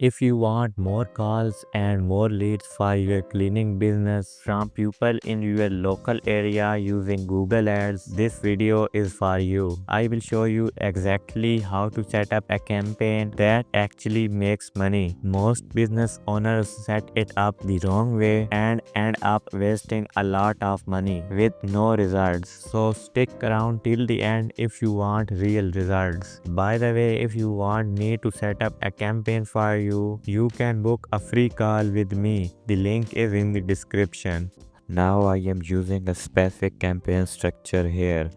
If you want more calls and more leads for your cleaning business from people in your local area using Google Ads, this video is for you. I will show you exactly how to set up a campaign that actually makes money. Most business owners set it up the wrong way and end up wasting a lot of money with no results. So stick around till the end if you want real results. By the way, if you want me to set up a campaign for you can book a free call with me. The link is in the description. Now I am using a specific campaign structure here.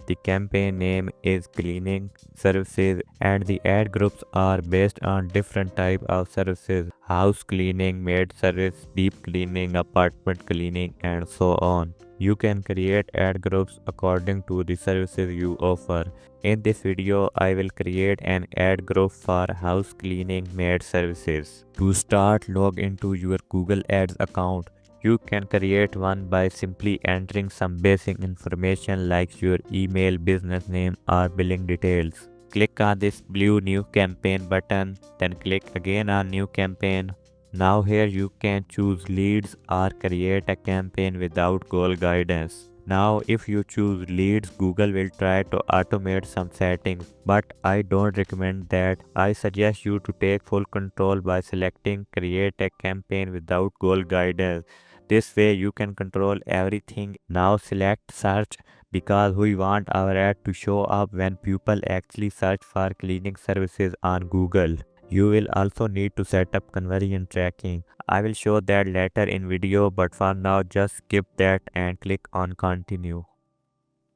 The campaign name is cleaning services and the ad groups are based on different type of services: house cleaning, maid service, deep cleaning, apartment cleaning, and so on. You can create ad groups according to the services you offer. In this video, I will create an ad group for house cleaning maid services. To start, log into your Google Ads account. You can create one by simply entering some basic information like your email, business name, or billing details. Click on this blue new campaign button, then click again on new campaign. Now here you can choose leads or create a campaign without goal guidance. Now if you choose leads, Google will try to automate some settings, but I don't recommend that. I suggest you to take full control by selecting create a campaign without goal guidance. This way you can control everything. Now select search because we want our ad to show up when people actually search for cleaning services on Google. You will also need to set up conversion tracking. I will show that later in video, but for now just skip that and click on continue.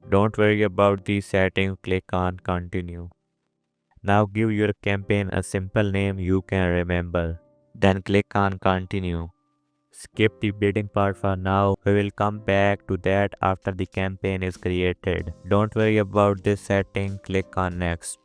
Don't worry about these settings, click on continue. Now give your campaign a simple name you can remember. Then click on continue. Skip the bidding part for now. We will come back to that after the campaign is created. Don't worry about this setting, click on next.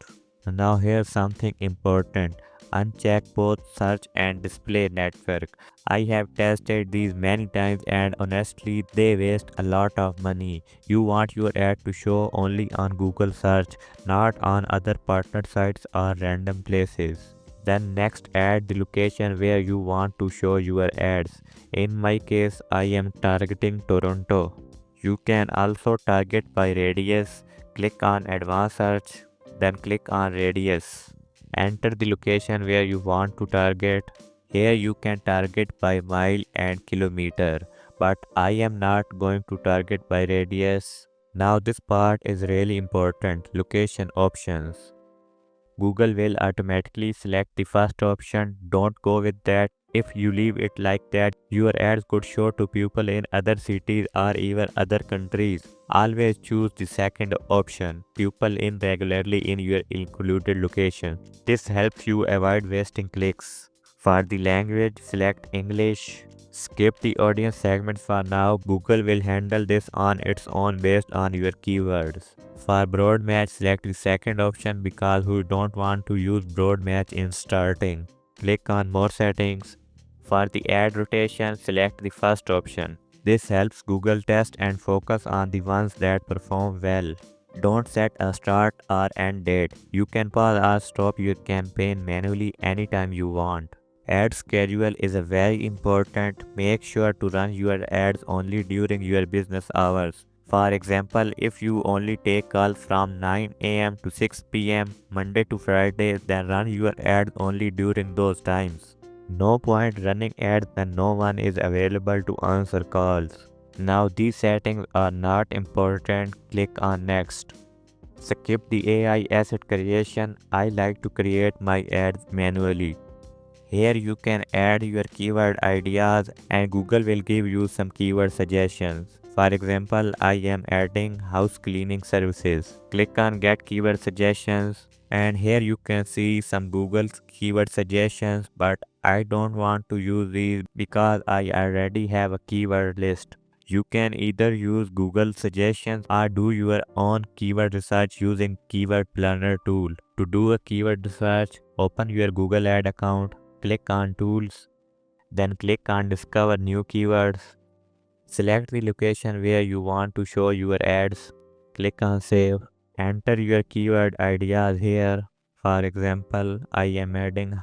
Now here's something important. Uncheck both search and display network. I have tested these many times and honestly they waste a lot of money. You want your ad to show only on Google search, not on other partner sites or random places. Then next add the location where you want to show your ads. In my case, I am targeting Toronto. You can also target by radius. Click on advanced search, then click on radius. Enter the location where you want to target. Here you can target by mile and kilometer, but I am not going to target by radius. Now this part is really important, location options. Google will automatically select the first option. Don't go with that. If you leave it like that, your ads could show to people in other cities or even other countries. Always choose the second option, people in regularly in your included location. This helps you avoid wasting clicks. For the language, select English. Skip the audience segment for now. Google will handle this on its own based on your keywords. For broad match, select the second option because we don't want to use broad match in starting. Click on more settings. For the ad rotation, select the first option. This helps Google test and focus on the ones that perform well. Don't set a start or end date. You can pause or stop your campaign manually anytime you want. Ad schedule is a very important. Make sure to run your ads only during your business hours. For example, if you only take calls from 9 a.m. to 6 p.m. Monday to Friday, then run your ads only during those times. No point running ads when no one is available to answer calls. Now these settings are not important. Click on next. Skip the AI asset creation. I like to create my ads manually. Here you can add your keyword ideas and Google will give you some keyword suggestions. For example, I am adding house cleaning services. Click on get keyword suggestions and here you can see some Google's keyword suggestions, but I don't want to use these because I already have a keyword list. You can either use Google suggestions or do your own keyword research using Keyword Planner tool. To do a keyword research, open your Google Ad account. Click on Tools, then click on Discover New Keywords. Select the location where you want to show your ads. Click on Save. Enter your keyword ideas here. For example, I am adding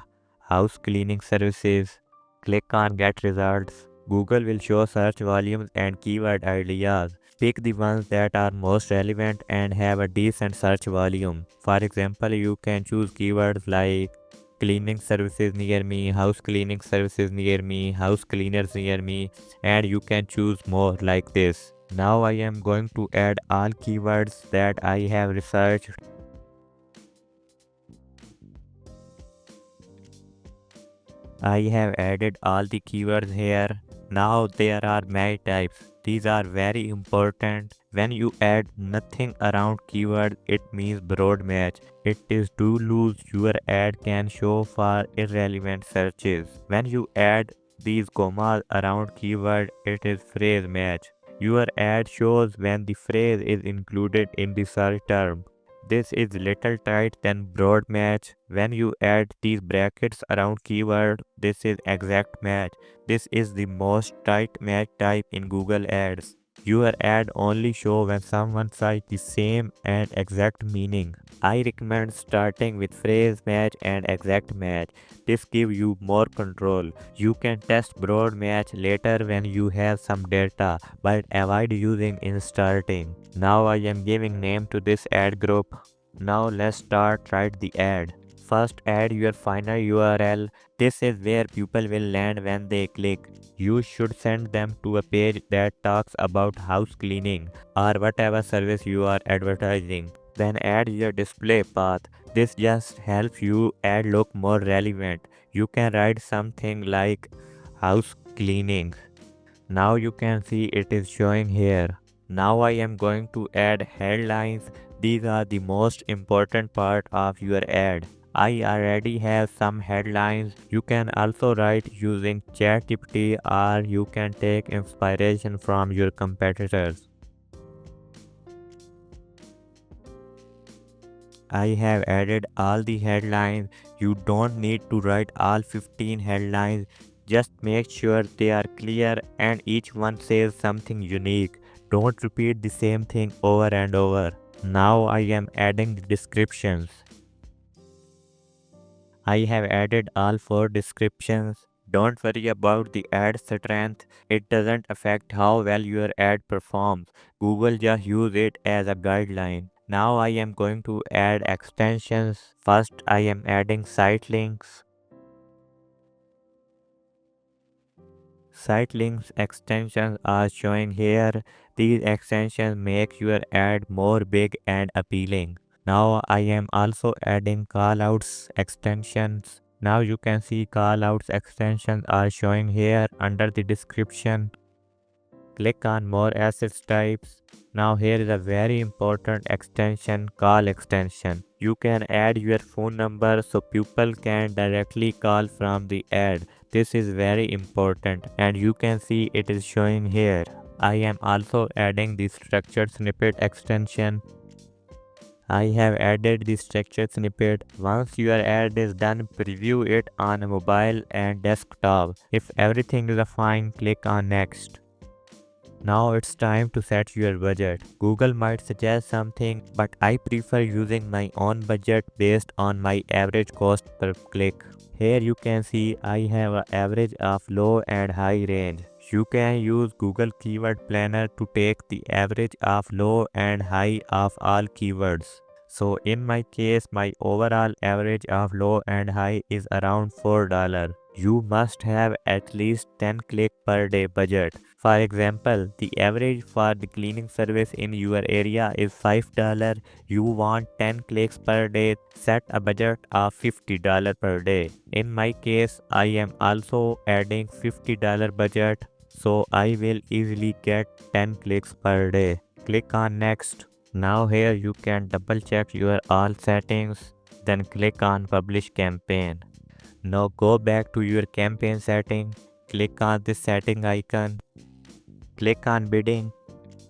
house cleaning services. Click on get results. Google will show search volumes and keyword ideas. Pick the ones that are most relevant and have a decent search volume. For example, you can choose keywords like cleaning services near me, house cleaning services near me, house cleaners near me, and you can choose more like this. Now I am going to add all keywords that I have researched. I have added all the keywords here. Now there are many types. These are very important. When you add nothing around keyword, it means broad match. It is too loose, your ad can show for irrelevant searches. When you add these commas around keyword, it is phrase match. Your ad shows when the phrase is included in the search term. This is little tight than broad match. When you add these brackets around keyword, this is exact match. This is the most tight match type in Google Ads. Your ad only show when someone cites the same and exact meaning. I recommend starting with phrase match and exact match. This gives you more control. You can test broad match later when you have some data, but avoid using in starting. Now I am giving name to this ad group. Now let's start write the ad. First add your final URL. This is where people will land when they click. You should send them to a page that talks about house cleaning or whatever service you are advertising. Then add your display path. This just helps you ad look more relevant. You can write something like house cleaning. Now you can see it is showing here. Now I am going to add headlines. These are the most important part of your ad. I already have some headlines. You can also write using ChatGPT or you can take inspiration from your competitors. I have added all the headlines. You don't need to write all 15 headlines. Just make sure they are clear and each one says something unique. Don't repeat the same thing over and over. Now I am adding the descriptions. I have added all 4 descriptions. Don't worry about the ad strength. It doesn't affect how well your ad performs. Google just use it as a guideline. Now I am going to add extensions. First I am adding site links. Site links extensions are showing here. These extensions make your ad more big and appealing. Now I am also adding callouts extensions. Now you can see callouts extensions are showing here under the description. Click on more assets types. Now here is a very important extension, call extension. You can add your phone number so people can directly call from the ad. This is very important and you can see it is showing here. I am also adding the structured snippet extension. I have added the structured snippet. Once your ad is done, preview it on mobile and desktop. If everything is fine, click on next. Now it's time to set your budget. Google might suggest something, but I prefer using my own budget based on my average cost per click. Here you can see I have an average of low and high range. You can use Google Keyword Planner to take the average of low and high of all keywords. So in my case, my overall average of low and high is around $4. You must have at least 10 click per day budget. For example, the average for the cleaning service in your area is $5. You want 10 clicks per day, set a budget of $50 per day. In my case, I am also adding $50 budget, so I will easily get 10 clicks per day. Click on next. Now here you can double check your all settings, then click on publish campaign. Now go back to your campaign setting, click on this setting icon, click on bidding,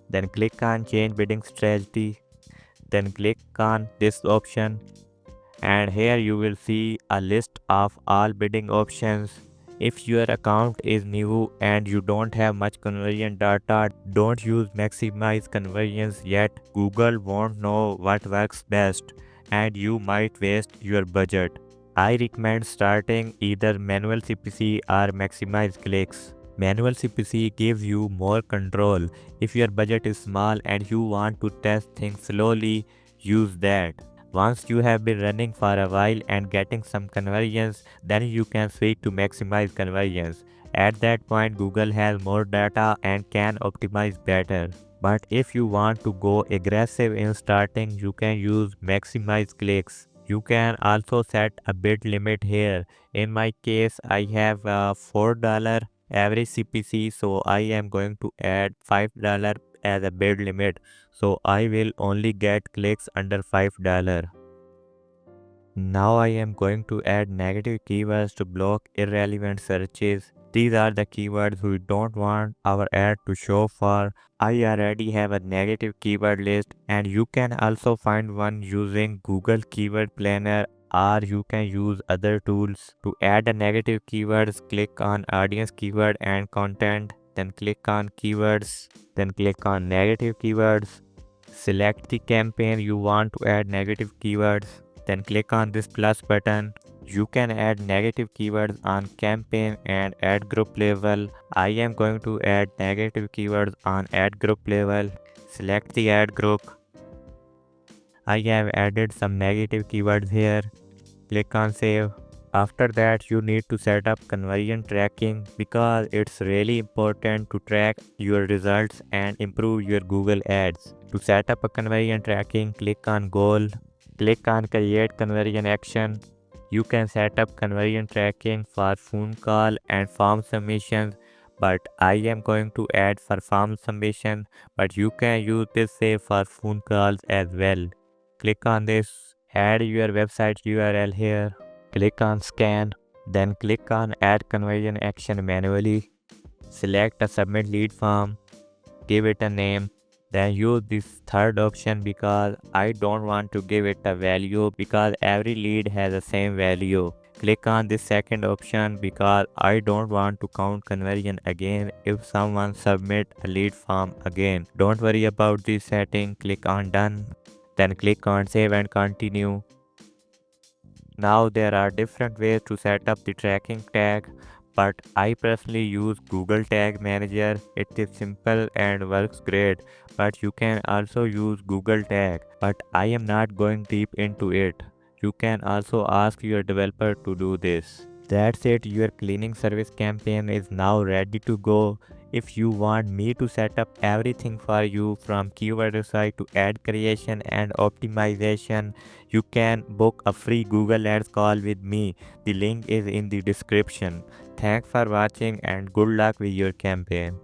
then click on change bidding strategy, then click on this option, and here you will see a list of all bidding options. If your account is new and you don't have much conversion data, don't use maximize conversions yet. Google won't know what works best and you might waste your budget. I recommend starting either manual CPC or maximize clicks. Manual CPC gives you more control. If your budget is small and you want to test things slowly, use that. Once you have been running for a while and getting some conversions, then you can switch to maximize conversions. At that point, Google has more data and can optimize better. But if you want to go aggressive in starting, you can use maximize clicks. You can also set a bid limit here. In my case, I have a $4 average CPC, so I am going to add $5 as a bid limit. So I will only get clicks under $5. Now I am going to add negative keywords to block irrelevant searches. These are the keywords we don't want our ad to show for. I already have a negative keyword list, and you can also find one using Google Keyword Planner, or you can use other tools. To add a negative keywords, click on audience keyword and content, then click on keywords, then click on negative keywords. Select the campaign you want to add negative keywords, then click on this plus button. You can add negative keywords on campaign and ad group level. I am going to add negative keywords on ad group level. Select the ad group. I have added some negative keywords here. Click on save. After that, you need to set up conversion tracking because it's really important to track your results and improve your Google ads. To set up a conversion tracking, click on goal. Click on create conversion action. You can set up conversion tracking for phone call and form submissions, but I am going to add for form submission, but you can use this save for phone calls as well. Click on this, add your website URL here. Click on scan, then click on add conversion action manually. Select a submit lead form, give it a name, then use this third option because I don't want to give it a value because every lead has the same value. Click on this second option because I don't want to count conversion again if someone submit a lead form again. Don't worry about this setting, click on done, then click on save and continue. Now there are different ways to set up the tracking tag, but I personally use Google Tag Manager. It is simple and works great, but you can also use Google Tag, but I am not going deep into it. You can also ask your developer to do this. That's it, your cleaning service campaign is now ready to go. If you want me to set up everything for you from keyword research to ad creation and optimization, you can book a free Google Ads call with me. The link is in the description. Thanks for watching and good luck with your campaign.